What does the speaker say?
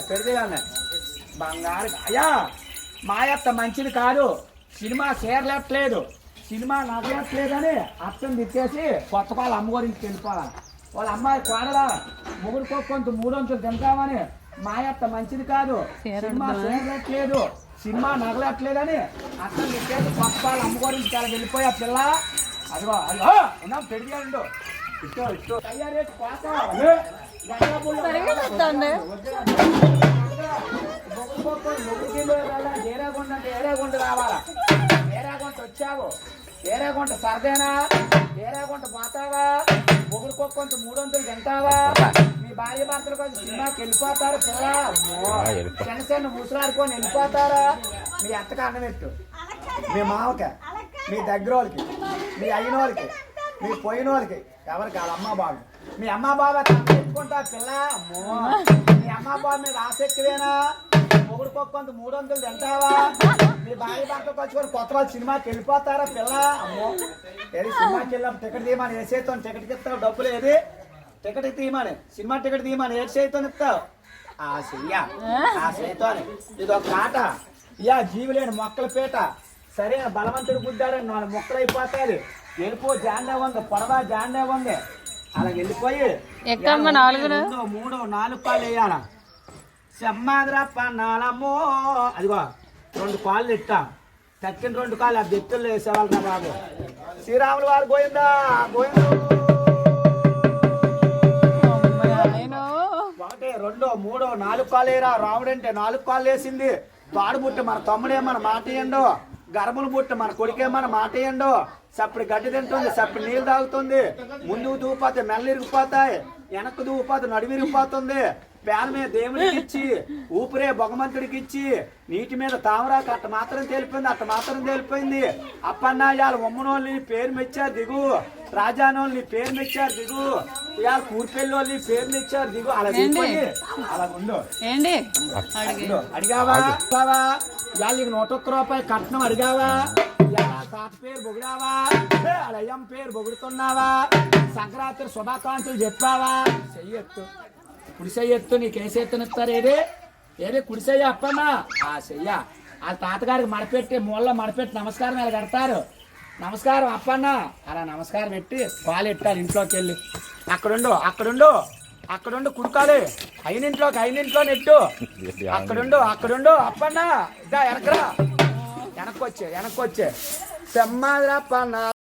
పెడిదిగానే బంగారు అయ్యా మాయత్త మంచిది కాదు, సినిమా చేరలేట్లేదు, సినిమా నగలేట్లేదని అర్థం తిట్టేసి కొత్త వాళ్ళ అమ్మ గురించి వెళ్ళిపోవాలి. వాళ్ళ అమ్మాయి కోడలా ముగ్గురు కొంత 300 తింటామని మాయత్త మంచిది కాదు, సినిమా చేరలేట్లేదు, సినిమా నగలట్లేదని అర్థం తిట్టేసి కొత్త వాళ్ళ అమ్మ గురించి చాలా వెళ్ళిపోయా పిల్ల. అదిగో అదిగో ఉన్నాం పెడిదిగాండు ఇష్టో ఇష్టో తయారేసి పోతా ఏరాగుంట అంటే ఏరాగుంట రావాలా, ఏరాగుంట వచ్చావు, ఏరాగుంట సరదేనా, ఏరాగుంట పోతావా, ముగ్గురుకొక్కొంత 300 తింటావా, మీ భార్య భర్తల కోసం సినిమాకి వెళ్ళిపోతారు పిల్ల, చిన్న చిన్న ముసలాడుకొని వెళ్ళిపోతారా, మీ అత్తకి అన్నం పెట్టు, మీ మామకి, మీ దగ్గర వాళ్ళకి, మీ అయిన వాళ్ళకి, మీ పోయిన వాళ్ళకి, ఎవరికి వాళ్ళ అమ్మ బాబు, మీ అమ్మ బాబా తెచ్చుకుంటా పిల్ల, మీ అమ్మ బాబు మీద ఆసక్తివేనా, మొగుడుకొక్కొంత 300 తింటావా, మీ భార్య భర్తకు వచ్చుకొని కొత్త వాళ్ళు సినిమాకి వెళ్ళిపోతారా పిల్ల. అమ్మో ఏది సినిమాకి వెళ్ళాం టికెట్ తీయమని ఏ చేతో టికెట్కి ఇస్తావు, డబ్బులు ఏది టికెట్ తీయమని, సినిమా టికెట్ తీయమని ఏ చేతో ఇస్తావు, ఆ చెయ్యా ఆ చేతో ఇది ఒక మాట. ఇయా జీవులేని మొక్కల పీట, సరైన బలవంతుడు గుద్దాడని 4 మొక్కలు అయిపోతాయి, వెళ్ళిపో జాండే ఉంది, పొడవా జాండే ఉంది, అలా వెళ్ళిపోయి 3 4 కాళ్ళు వేయాలా, సెమ్మాదిరా పన్నాలమ్మో, అదిగో 2 కాళ్ళు ఇట్టా, తక్కిన 2 కాళ్ళు ఆ బెత్తుల్లో వేసేవాళ్ళు కదా బాబు. శ్రీరాములు వారు గోయిందా గోయిందు, 1 2 3 4 కాళ్ళు వేయరా, రాముడు అంటే 4 కాళ్ళు వేసింది, తాడు బుట్ట మన తమ్ముడేమన్న మాట ఇయ్యండు, గర్భలు బుట్ట మన కొడుకేమన్న మాట ఇయ్యండు, సప్పుడు గడ్డి తింటుంది, సప్పుడు నీళ్ళు తాగుతుంది, ముందుకు దూపోతే మెల్ల ఇరిగిపోతాయి, వెనక్కు దూపోతే నడుము ఇరిగిపోతుంది, ప్యాన్ మీద దేవుడికి ఇచ్చి ఊపిరే భగవంతుడికి ఇచ్చి నీటి మీద తామరాకు అట్ట మాత్రం తేలిపోయింది, అట్ట మాత్రం తేలిపోయింది. అప్పన్నాయాలు ఉమ్మనోళ్ళని పేరు మెచ్చారు దిగు, రాజానోళ్ళని పేరు మెచ్చారు దిగు, ఇవాళ కూర్పెళ్ళోళ్ళని పేరు మెచ్చారు దిగు, అలా దిగిపోయి అలా ఉండు. అడిగావా ఇవాళ నీకు 101 రూపాయి కట్నం అడిగావా, తాత పేరు పొగిడావా, అయ్యం పేరు పొగుడుతున్నావా, సంక్రాంతి శుభాకాంక్షలు చెప్పావా, చెయ్యొత్తు కుడిసెయ్యొత్తు, నీకేసేత్తనిస్తారు ఏది ఏది కుడిసెయ్య అప్పన్నా, ఆ చెయ్య వాళ్ళ తాతగారికి మడపెట్టి మూలలో మడపెట్టి నమస్కారం ఇలా కడతారు, నమస్కారం అప్పన్నా అలా నమస్కారం పెట్టి పాలు ఎట్టారు ఇంట్లోకి వెళ్ళి, అక్కడుండు అక్కడుండు అక్కడుండు కుడుకాలి, అయినింట్లో నెట్టు, అక్కడుండు అప్పన్నా ఇదా వెనకరా, వెనక్కొచ్చే సెమ్మాదిరా అప్పన్నా.